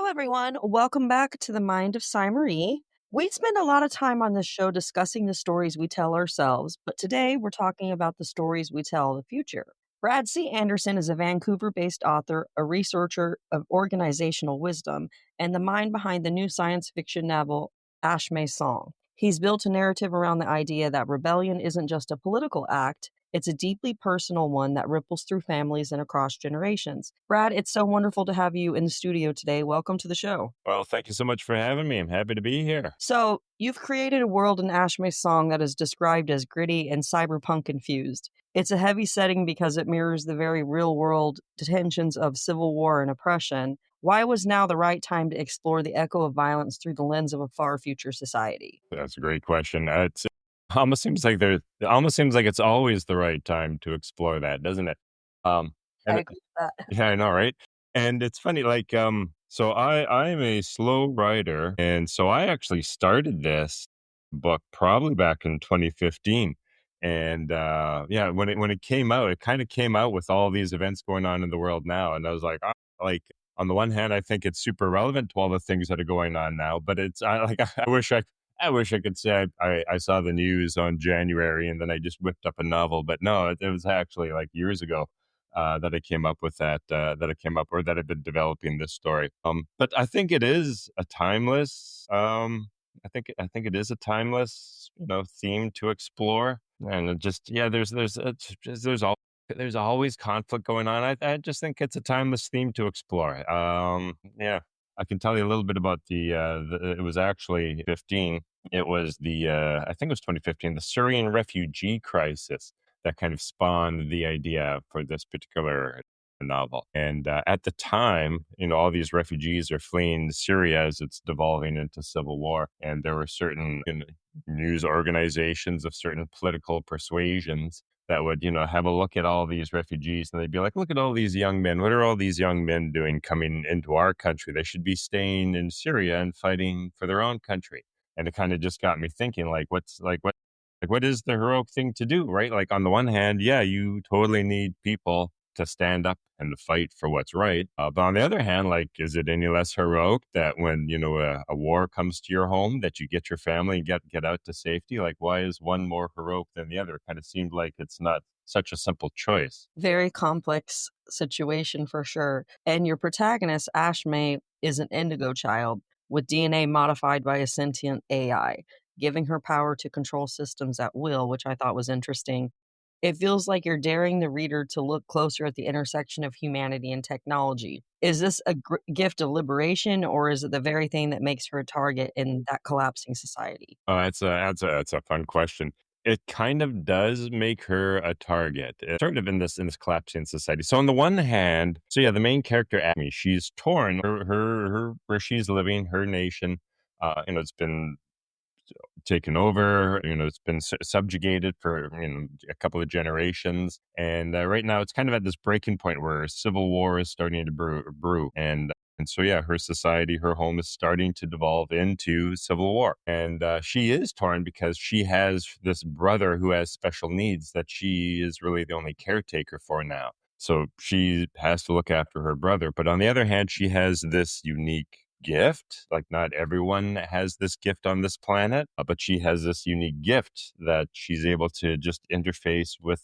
Hello, everyone. Welcome back to the Mind of Sai Marie. We spend a lot of time on this show discussing the stories we tell ourselves, but today we're talking about the stories we tell the future. Brad C. Anderson is a Vancouver based author, a researcher of organizational wisdom, and the mind behind the new science fiction novel Ashme Song. He's built a narrative around the idea that rebellion isn't just a political act, it's a deeply personal one that ripples through families and across generations. Brad, it's so wonderful to have you in the studio today. Welcome to the show. Well, thank you so much for having me. I'm happy to be here. So, you've created a world in Ashme's song that is described as gritty and cyberpunk-infused. It's a heavy setting because it mirrors the very real-world tensions of civil war and oppression. Why was now the right time to explore the echo of violence through the lens of a far future society? That's a great question. It almost seems like it's always the right time to explore that, doesn't it? Um, I and agree with that. yeah, I know, right? And it's funny, so I'm a slow writer, and so I actually started this book probably back in 2015. And yeah, when it came out, it kind of came out with all these events going on in the world now, and I was like, like on the one hand, I think it's super relevant to all the things that are going on now, but I wish I could say I saw the news on January and then I just whipped up a novel, but no, it was actually like years ago that I came up with that I came up or that I've been developing this story. But I think it is a timeless. I think it is a timeless, theme to explore, and it just yeah, there's always conflict going on. I just think it's a timeless theme to explore. Yeah, I can tell you a little bit about it was actually 15. It was I think it was 2015, the Syrian refugee crisis that kind of spawned the idea for this particular novel. And at the time, all these refugees are fleeing Syria as it's devolving into civil war. And there were certain news organizations of certain political persuasions that would, have a look at all these refugees and they'd be like, look at all these young men. What are all these young men doing coming into our country? They should be staying in Syria and fighting for their own country. And it kind of just got me thinking, what is the heroic thing to do, right? Like on the one hand, yeah, you totally need people to stand up and to fight for what's right. But on the other hand, like, is it any less heroic that when, a war comes to your home that you get your family and get out to safety? Like, why is one more heroic than the other? It kind of seemed like it's not such a simple choice. Very complex situation for sure. And your protagonist, Ashme, is an indigo child with DNA modified by a sentient AI, giving her power to control systems at will, which I thought was interesting. It feels like you're daring the reader to look closer at the intersection of humanity and technology. Is this a gift of liberation, or is it the very thing that makes her a target in that collapsing society? That's a fun question. It kind of does make her a target, sort of in this collapsing society. So on the one hand, so yeah, the main character, Amy, she's torn. Her where she's living, her nation, it's been taken over. It's been subjugated for a couple of generations, and right now it's kind of at this breaking point where civil war is starting to brew. And so, yeah, her society, her home is starting to devolve into civil war. And she is torn because she has this brother who has special needs that she is really the only caretaker for now. So she has to look after her brother. But on the other hand, she has this unique gift. Like, not everyone has this gift on this planet, but she has this unique gift that she's able to just interface with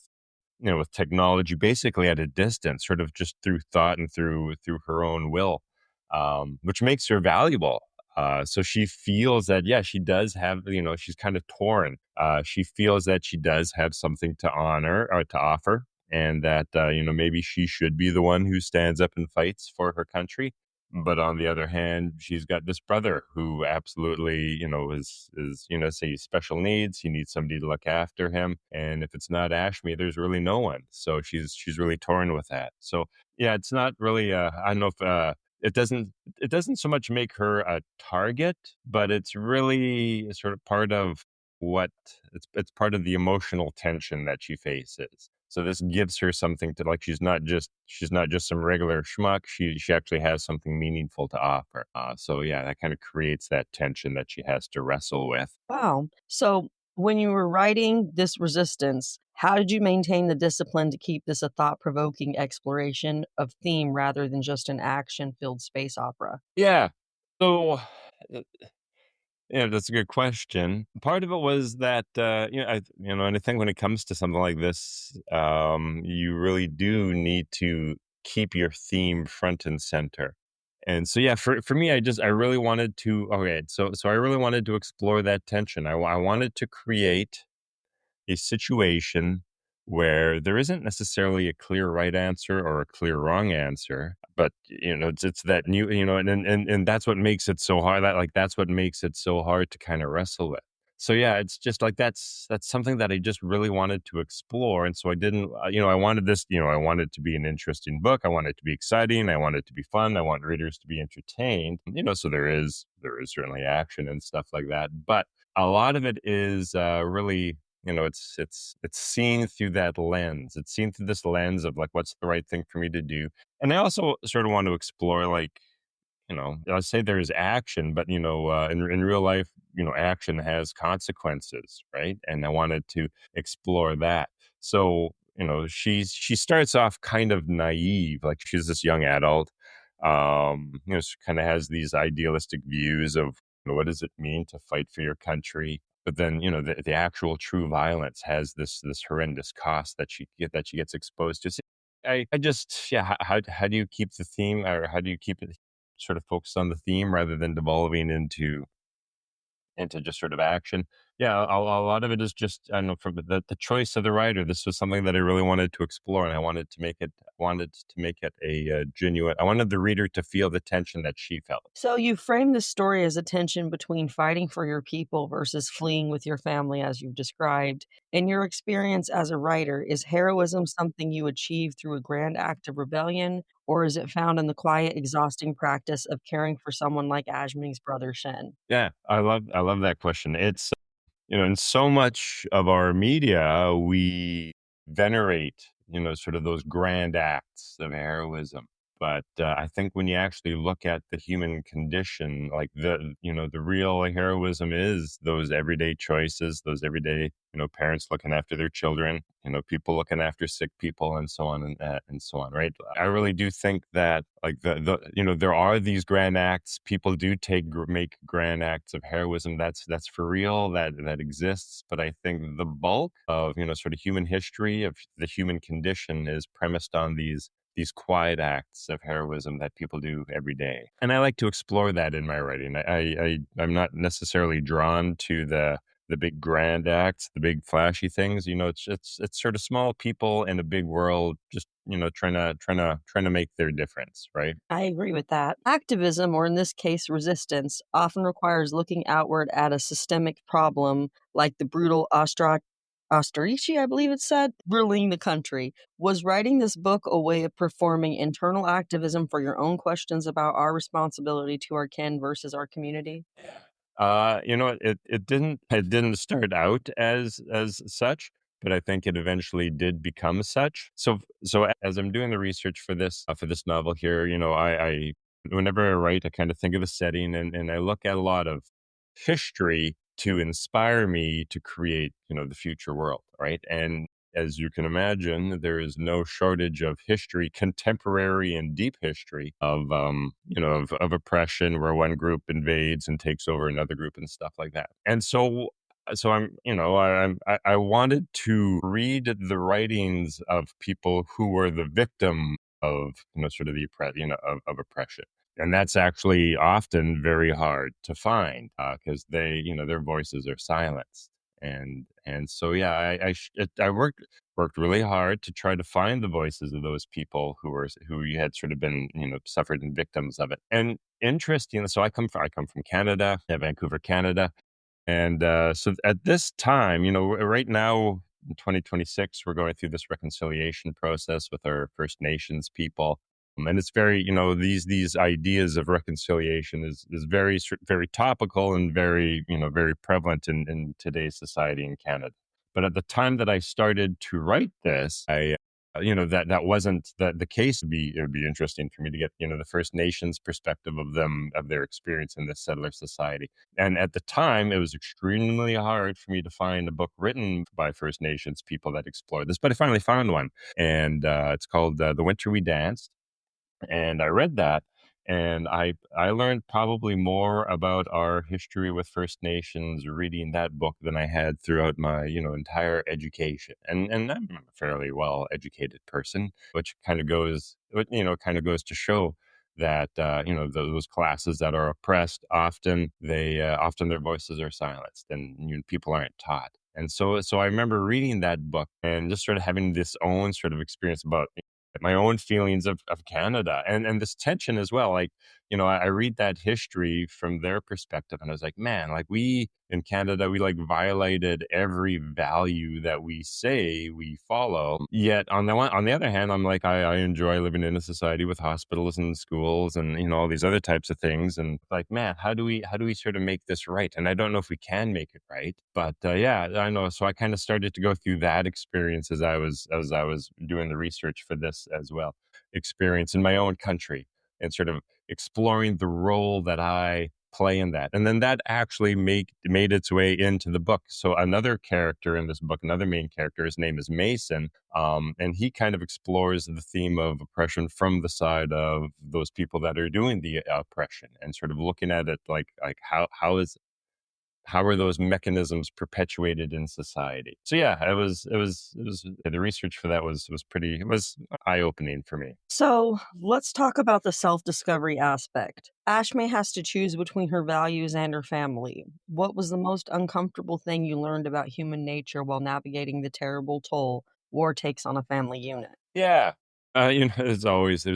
technology basically at a distance, sort of just through thought and through her own will, which makes her valuable. So she feels that, yeah, she does have, she's kind of torn. She feels that she does have something to honor or to offer, and that, maybe she should be the one who stands up and fights for her country. But on the other hand, she's got this brother who absolutely, say special needs. He needs somebody to look after him. And if it's not Ashme, there's really no one. So she's really torn with that. So yeah, it's not really, I don't know if, it doesn't so much make her a target, but it's really sort of part of what it's part of the emotional tension that she faces. So this gives her something to, like, she's not just some regular schmuck. She actually has something meaningful to offer. So yeah, that kind of creates that tension that she has to wrestle with. Wow. So When you were writing this resistance, how did you maintain the discipline to keep this a thought provoking exploration of theme rather than just an action filled space opera? Yeah. So, yeah, that's a good question. Part of it was that, and I think when it comes to something like this, you really do need to keep your theme front and center. And so, yeah, for me, I really wanted to, okay, so I really wanted to explore that tension. I wanted to create a situation where there isn't necessarily a clear right answer or a clear wrong answer, but it's that new, and that's what makes it so hard. That's what makes it so hard to kind of wrestle with. So yeah, it's just like that's something that I just really wanted to explore, and so I didn't, I wanted this, I wanted it to be an interesting book, I want it to be exciting, I want it to be fun, I want readers to be entertained, so there is certainly action and stuff like that, but a lot of it is really it's seen through that lens. It's seen through this lens of like, what's the right thing for me to do? And I also sort of want to explore, like, I say there's action, but in real life, action has consequences, right? And I wanted to explore that. So, she starts off kind of naive, like she's this young adult. She kind of has these idealistic views of what does it mean to fight for your country. But then, the actual true violence has this horrendous cost that she gets exposed to. So I just, yeah, how do you keep the theme, or how do you keep it sort of focused on the theme rather than devolving into just sort of action? Yeah, a lot of it is just, I don't know, from the choice of the writer. This was something that I really wanted to explore, and I wanted to make it a genuine. I wanted the reader to feel the tension that she felt. So you frame this story as a tension between fighting for your people versus fleeing with your family, as you've described. In your experience as a writer, is heroism something you achieve through a grand act of rebellion, or is it found in the quiet, exhausting practice of caring for someone like Ashme's brother Shen? Yeah, I love that question. It's in so much of our media, we venerate, sort of those grand acts of heroism. But I think when you actually look at the human condition, like the real heroism is those everyday choices, those everyday, parents looking after their children, people looking after sick people, and so on and so on. Right. I really do think that, like there are these grand acts. People do make grand acts of heroism. That's for real. That exists. But I think the bulk of, sort of human history of the human condition is premised on these quiet acts of heroism that people do every day. And I like to explore that in my writing. I'm not necessarily drawn to the big grand acts, the big flashy things. It's sort of small people in a big world, just trying to make their difference, right? I agree with that. Activism, or in this case, resistance, often requires looking outward at a systemic problem like the brutal Ostrici, I believe it said, ruling the country. Was writing this book a way of performing internal activism for your own questions about our responsibility to our kin versus our community? It didn't start out as such, but I think it eventually did become such. So as I'm doing the research for this novel here, I whenever I write, I kind of think of the setting, and I look at a lot of history to inspire me to create, the future world, right? And as you can imagine, there is no shortage of history, contemporary and deep history of oppression, where one group invades and takes over another group and stuff like that. And so I wanted to read the writings of people who were the victim of, sort of the of oppression. And that's actually often very hard to find, because their voices are silenced. And so, yeah, I worked really hard to try to find the voices of those people who had sort of been, suffered and victims of it. And interesting, so I come from Canada, Vancouver, Canada, and so at this time, right now in 2026, we're going through this reconciliation process with our First Nations people. And it's very, these ideas of reconciliation is very topical and very prevalent in today's society in Canada. But at the time that I started to write this, that wasn't the case. It would be interesting for me to get, the First Nations perspective of them, of their experience in this settler society. And at the time, it was extremely hard for me to find a book written by First Nations people that explored this, but I finally found one, and it's called The Winter We Danced. And I read that, and I learned probably more about our history with First Nations reading that book than I had throughout my, entire education. And I'm a fairly well educated person, which kind of goes to show that, those classes that are oppressed, often their voices are silenced, and people aren't taught. And so I remember reading that book and just sort of having this own sort of experience about my own feelings of Canada, and this tension as well. Like, I read that history from their perspective, and I was like, man, like, we in Canada, we like violated every value that we say we follow. Yet on the other hand, I'm like, I enjoy living in a society with hospitals and schools and, all these other types of things. And like, man, how do we sort of make this right? And I don't know if we can make it right, but yeah, I know. So I kind of started to go through that experience as I was doing the research for this as well, experience in my own country, and sort of exploring the role that I play in that. And then that actually made its way into the book. So another character in this book, another main character, his name is Mason, and he kind of explores the theme of oppression from the side of those people that are doing the oppression, and sort of looking at it like how are those mechanisms perpetuated in society. So yeah, it was the research for that was eye opening for me. So let's talk about the self discovery aspect. Ashme has to choose between her values and her family. What was the most uncomfortable thing you learned about human nature while navigating the terrible toll war takes on a family unit? Yeah. It's always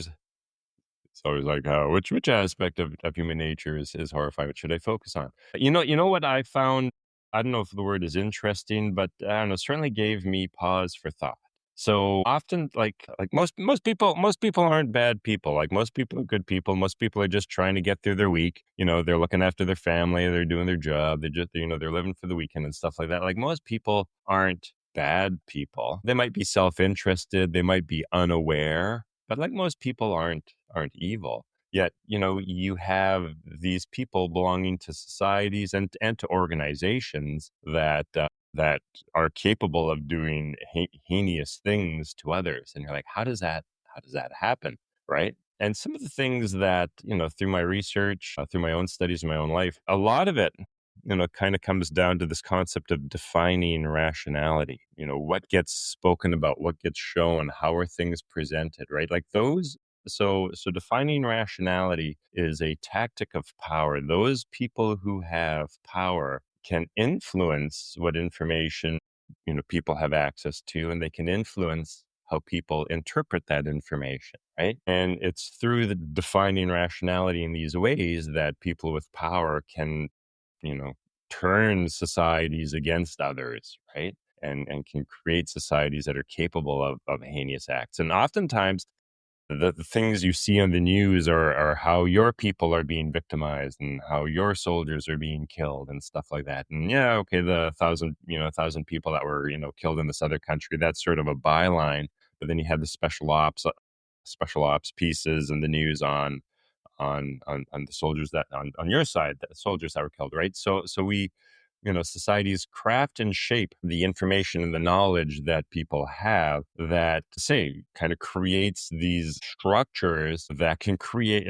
like, which aspect of human nature is horrifying? What should I focus on? You know what I found? I don't know if the word is interesting, but I don't know. Certainly gave me pause for thought. So often, like most people aren't bad people. Like, most people are good people. Most people are just trying to get through their week. They're looking after their family. They're doing their job. They're living for the weekend and stuff like that. Like, most people aren't bad people. They might be self-interested. They might be unaware, but like, most people aren't evil. Yet, you have these people belonging to societies and to organizations that are capable of doing heinous things to others, and you're like, how does that happen, right? And some of the things that, through my research, through my own studies in my own life, a lot of it, kind of comes down to this concept of defining rationality. What gets spoken about, what gets shown, how are things presented, right? Like those. So defining rationality is a tactic of power. Those people who have power can influence what information, people have access to, and they can influence how people interpret that information, right? And it's through the defining rationality in these ways that people with power can, you know, turn societies against others, right? And can create societies that are capable of heinous acts. And oftentimes, the things you see on the news are how your people are being victimized and how your soldiers are being killed and stuff like that. And yeah, okay, the thousand people that were, killed in this other country, that's sort of a byline. But then you have the special ops pieces in the news on the soldiers that on your side, the soldiers that were killed, right? So we, societies craft and shape the information and the knowledge that people have, that say kind of creates these structures that can create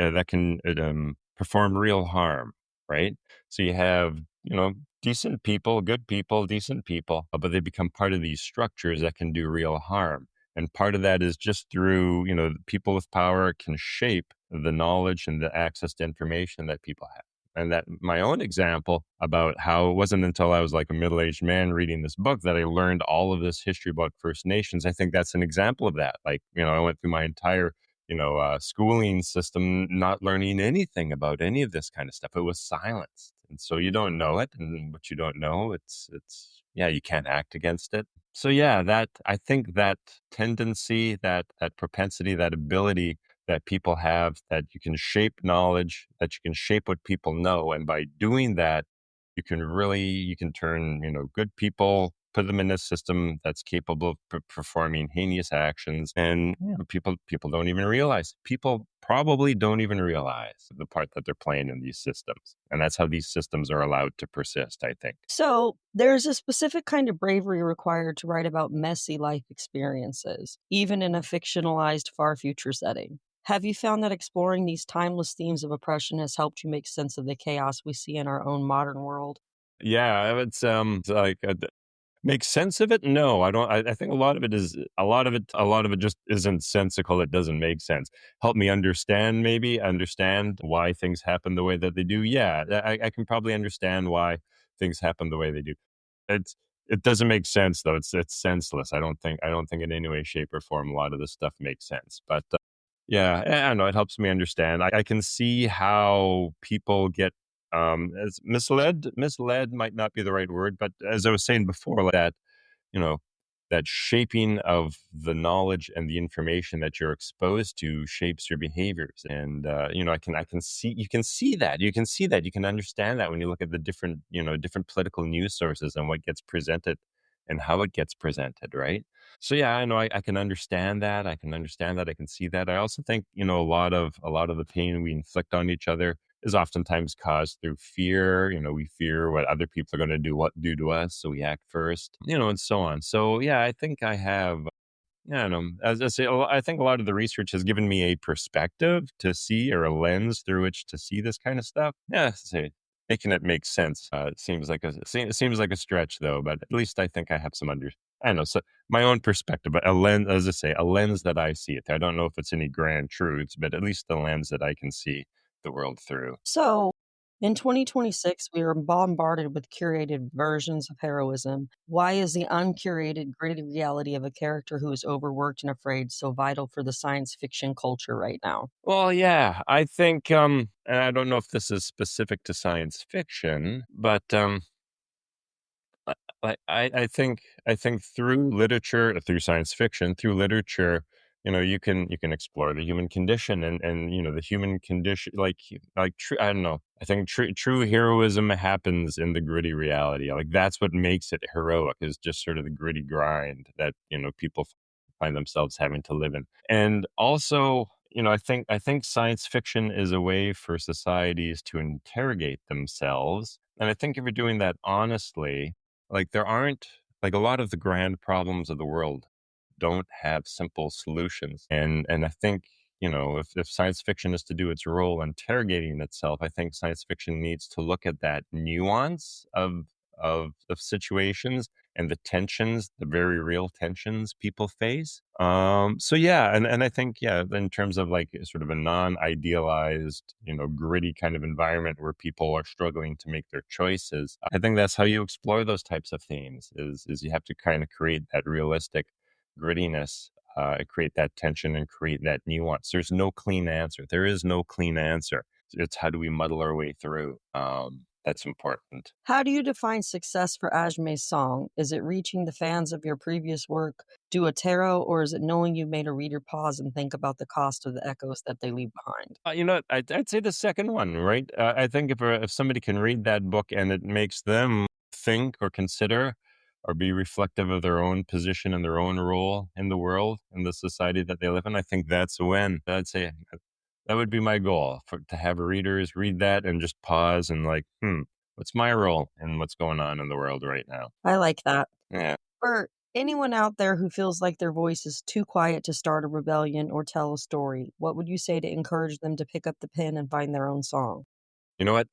perform real harm, right? So you have, decent people, good people, decent people, but they become part of these structures that can do real harm. And part of that is just through, people with power can shape the knowledge and the access to information that people have. And that my own example about how it wasn't until I was like a middle-aged man reading this book that I learned all of this history about First Nations. I think that's an example of that. Like, I went through my entire, schooling system not learning anything about any of this kind of stuff. It was silenced. And so you don't know it. And what you don't know, yeah, you can't act against it. So yeah, I think that tendency, that propensity, that ability that people have, that you can shape knowledge, that you can shape what people know. And by doing that, you can turn, good people put them in a system that's capable of performing heinous actions, and people don't even realize. People probably don't even realize the part that they're playing in these systems, and that's how these systems are allowed to persist, I think. So, there's a specific kind of bravery required to write about messy life experiences, even in a fictionalized far future setting. Have you found that exploring these timeless themes of oppression has helped you make sense of the chaos we see in our own modern world? Yeah, it's like make sense of it? No, I don't. I think a lot of it just isn't sensical. It doesn't make sense. Help me understand, maybe understand why things happen the way that they do. Yeah, I can probably understand why things happen the way they do. It's it doesn't make sense though. It's senseless. I don't think in any way, shape, or form a lot of this stuff makes sense. But yeah, I don't know. It helps me understand. I can see how people get as misled. Misled might not be the right word, but as I was saying before, like that, you know, that shaping of the knowledge and the information that you're exposed to shapes your behaviors. And I can see you can understand that when you look at the different political news sources and what gets presented and how it gets presented, right? So yeah, I know I can understand that. I can understand that. I can see that. I also think a lot of the pain we inflict on each other is oftentimes caused through fear. We fear what other people are going to do to us, so we act first, and so on. So yeah, I think I have. Yeah, I know. As I say, I think a lot of the research has given me a perspective to see, or a lens through which to see this kind of stuff. Yeah, say making it make sense. It seems like a stretch though, but at least I think I have some under. I don't know, so my own perspective, but a lens, as I say, a lens that I see it. I don't know if it's any grand truths, but at least the lens that I can see the world through. So, in 2026, we are bombarded with curated versions of heroism. Why is the uncurated, gritty reality of a character who is overworked and afraid so vital for the science fiction culture right now? Well, yeah, I think, and I don't know if this is specific to science fiction, but I, I think through literature, through science fiction, through literature, you can explore the human condition, and the human condition, like true. I don't know. I think true heroism happens in the gritty reality. Like that's what makes it heroic, is just sort of the gritty grind that people find themselves having to live in. And also, I think science fiction is a way for societies to interrogate themselves. And I think if you're doing that honestly, like there aren't like a lot of the grand problems of the world don't have simple solutions. And I think, if science fiction is to do its role interrogating itself, I think science fiction needs to look at that nuance of situations and the tensions, the very real tensions people face. So yeah, and I think, yeah, in terms of like sort of a non-idealized, gritty kind of environment where people are struggling to make their choices, I think that's how you explore those types of themes. Is you have to kind of create that realistic grittiness, create that tension and create that nuance. There's no clean answer. There is no clean answer. It's how do we muddle our way through. That's important. How do you define success for Ashme's song? Is it reaching the fans of your previous work, do a tarot, or is it knowing you made a reader pause and think about the cost of the echoes that they leave behind? I'd say the second one, right? I think if somebody can read that book and it makes them think or consider or be reflective of their own position and their own role in the world, in the society that they live in, I think that's a win. I'd say that would be my goal, to have readers read that and just pause and like, what's my role in what's going on in the world right now? I like that. Yeah. For anyone out there who feels like their voice is too quiet to start a rebellion or tell a story, what would you say to encourage them to pick up the pen and find their own song? You know what?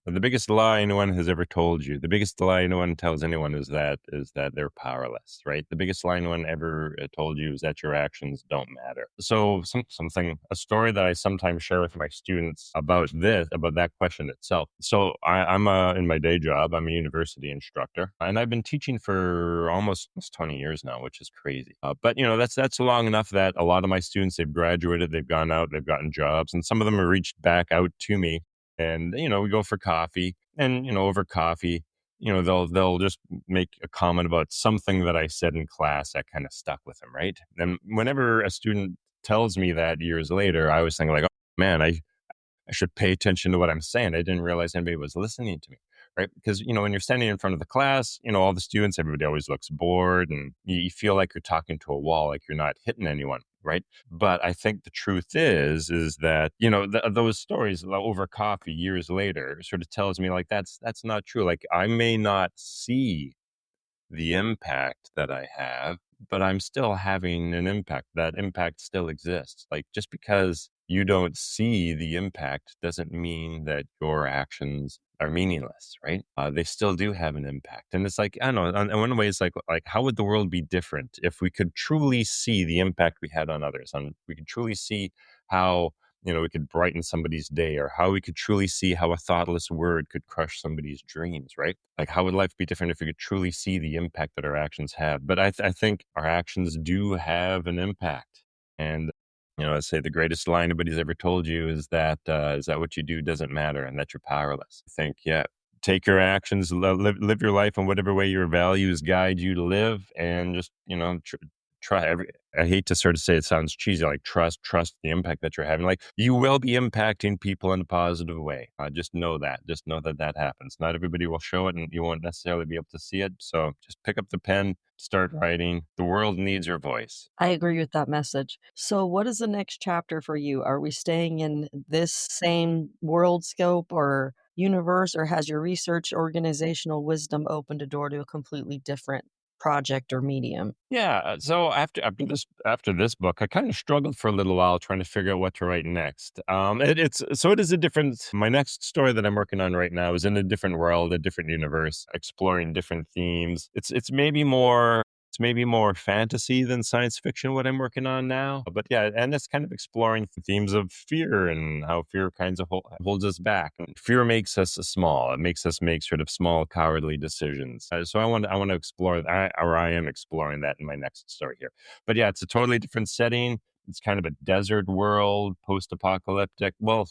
The biggest lie anyone has ever told you, the biggest lie anyone tells anyone is that they're powerless, right? The biggest lie anyone ever told you is that your actions don't matter. So a story that I sometimes share with my students about that question itself. So I'm in my day job, I'm a university instructor, and I've been teaching for almost 20 years now, which is crazy. But that's long enough that a lot of my students, they've graduated, they've gone out, they've gotten jobs, and some of them have reached back out to me, and we go for coffee, and over coffee, they'll just make a comment about something that I said in class that kind of stuck with them, right? And whenever a student tells me that years later, I always think like, oh man, I should pay attention to what I'm saying. I didn't realize anybody was listening to me. right? Because, when you're standing in front of the class, all the students, everybody always looks bored, and you feel like you're talking to a wall, like you're not hitting anyone, right? But I think the truth is that, those stories over coffee years later sort of tells me like that's not true. Like I may not see the impact that I have, but I'm still having an impact. That impact still exists. Like just because you don't see the impact doesn't mean that your actions are meaningless, right? They still do have an impact. And it's like, I don't know, in one way, it's like how would the world be different if we could truly see the impact we had on others? And we could truly see how we could brighten somebody's day, or how we could truly see how a thoughtless word could crush somebody's dreams, right? Like, how would life be different if we could truly see the impact that our actions have? But I think our actions do have an impact. And, I say the greatest line anybody's ever told you is that what you do doesn't matter and that you're powerless. I think, yeah, take your actions, live your life in whatever way your values guide you to live, and just, try I hate to sort of say, it sounds cheesy, like trust the impact that you're having. Like you will be impacting people in a positive way. Just know that happens. Not everybody will show it, and you won't necessarily be able to see it. So just pick up the pen, start writing. The world needs your voice. I agree with that message. So, what is the next chapter for you? Are we staying in this same world scope or universe, or has your research organizational wisdom opened a door to a completely different project or medium? Yeah. So after this book, I kind of struggled for a little while trying to figure out what to write next. It is a different. My next story that I'm working on right now is in a different world, a different universe, exploring different themes. It's maybe more fantasy than science fiction, what I'm working on now. But yeah, and it's kind of exploring the themes of fear and how fear kinds of holds us back. And fear makes us small. It makes us make sort of small, cowardly decisions. So I want to explore that, or I am exploring that in my next story here. But yeah, it's a totally different setting. It's kind of a desert world, post-apocalyptic. Well,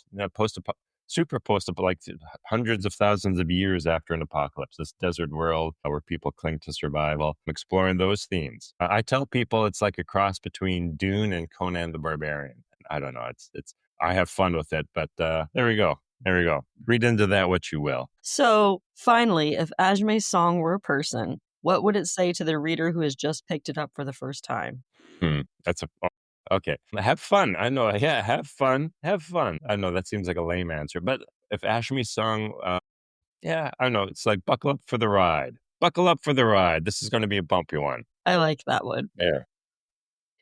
super like hundreds of thousands of years after an apocalypse, this desert world where people cling to survival. I'm exploring those themes. I tell people it's like a cross between Dune and Conan the Barbarian. I don't know. I have fun with it, but there we go. There we go. Read into that what you will. So, finally, if Ashme's song were a person, what would it say to the reader who has just picked it up for the first time? That's okay. Have fun. I know. Yeah, have fun. Have fun. I know that seems like a lame answer, but if Ashmi sung, yeah, I know. It's like buckle up for the ride. Buckle up for the ride. This is going to be a bumpy one. I like that one. Yeah.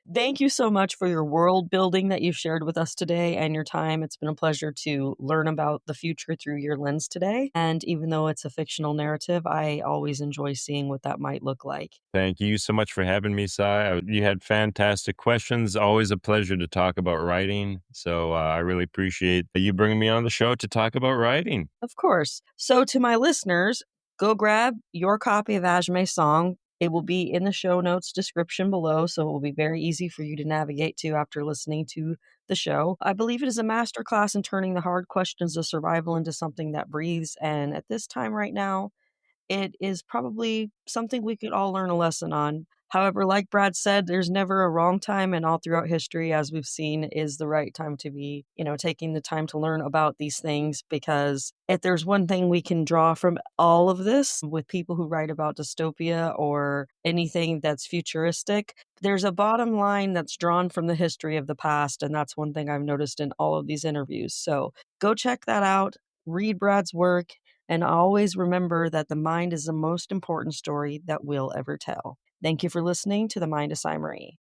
Thank you so much for your world building that you've shared with us today and your time. It's been a pleasure to learn about the future through your lens today. And even though it's a fictional narrative, I always enjoy seeing what that might look like. Thank you so much for having me, Sai. You had fantastic questions. Always a pleasure to talk about writing. So I really appreciate you bringing me on the show to talk about writing. Of course. So, to my listeners, go grab your copy of Ajme's song. It will be in the show notes description below, so it will be very easy for you to navigate to after listening to the show. I believe it is a masterclass in turning the hard questions of survival into something that breathes. And at this time right now, it is probably something we could all learn a lesson on. However, like Brad said, there's never a wrong time, and all throughout history, as we've seen, is the right time to be, taking the time to learn about these things. Because if there's one thing we can draw from all of this with people who write about dystopia or anything that's futuristic, there's a bottom line that's drawn from the history of the past. And that's one thing I've noticed in all of these interviews. So go check that out, read Brad's work, and always remember that the mind is the most important story that we'll ever tell. Thank you for listening to the Mind of Sai Marie.